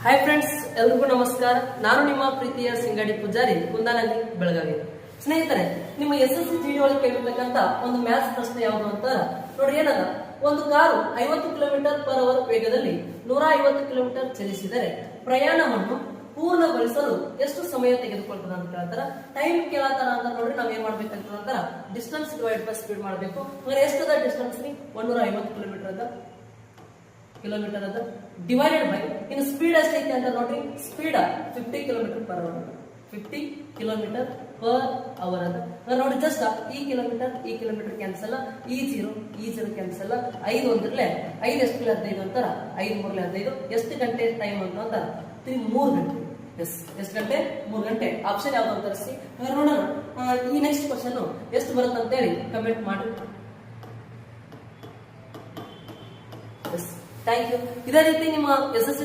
Hi friends, ಎಲ್ರಿಗೂ ನಮಸ್ಕಾರ. ನಾನು ನಿಮ್ಮ ಪ್ರೀತಿಯ ಸಿಂಗಡಿ ಪೂಜಾರಿ, ಕುಂದಾನಹಳ್ಳಿ, ಬೆಳಗಾವಿ. ಸ್ನೇಹಿತರೆ, ನಿಮ್ಮ SSC GD ಒಳಗೆ ಕೇಳಿರ್ತಕ್ಕಂತ ಒಂದು ಮ್ಯಾಥ್ಸ್ ಪ್ರಶ್ನೆ ಯಾವುದು ಅಂತ ನೋಡ್ರಿ. ಏನದ, ಒಂದು ಕಾರು 50 km/h ವೇಗದಲ್ಲಿ 150 km ಚಲಿಸಿದರೆ ಪ್ರಯಾಣವನ್ನು ಪೂರ್ಣಗೊಳಿಸಲು ಎಷ್ಟು ಸಮಯ ತೆಗೆದುಕೊಳ್ತದೆ ಅಂತ ಕೇಳ್ತಾರ. ಟೈಮ್ ಕೇಳತ್ತಾರ ಅಂತ ನೋಡ್ರಿ, ನಾವ್ ಏನ್ ಮಾಡ್ಬೇಕಂತ ಡಿಸ್ಟೆನ್ಸ್ ಡಿವೈಡ್ ಬೈ ಸ್ಪೀಡ್ ಮಾಡ್ಬೇಕು. ಎಷ್ಟದ ಡಿಸ್ಟೆನ್ಸ್ ರೀ? 150 ಕಿಲೋಮೀಟರ್ ಅದ ಡಿವೈಡೆಡ್ ಬೈ ಇನ್ನು ಸ್ಪೀಡ್ ಎಷ್ಟೈತಿ ಅಂತ ನೋಡ್ರಿ. ಸ್ಪೀಡ್ 50 km/h 50 km/h ಅದ ನೋಡಿ. ಜಸ್ಟ್ ಈ ಕಿಲೋಮೀಟರ್ ಕ್ಯಾನ್ಸಲ್, ಈ ಜೀರೋ ಕ್ಯಾನ್ಸಲ್. 5 ಒಂದ್ರಲ್ಲೇ 5 ಎಷ್ಟು 15 ಅಂತಾರ. 5 3 15. ಎಷ್ಟು ಗಂಟೆ ಟೈಮ್ ಅಂತ ಅಂತಾರ? 3 ಗಂಟೆ. ಎಷ್ಟು ಗಂಟೆ? 3 ಗಂಟೆ. ಆಪ್ಷನ್ ಯಾವ್ದು ಅಂತ ತರಿಸಿ ನೋಡೋಣ. ಈ ನೆಕ್ಸ್ಟ್ ಕ್ವಶನ್ ಎಷ್ಟು ಬರುತ್ತೆ ಅಂತ ಹೇಳಿ ಕಮೆಂಟ್ ಮಾಡಿ. Thank you. ಇದೇ ರೀತಿ ನಿಮ್ಮ SSC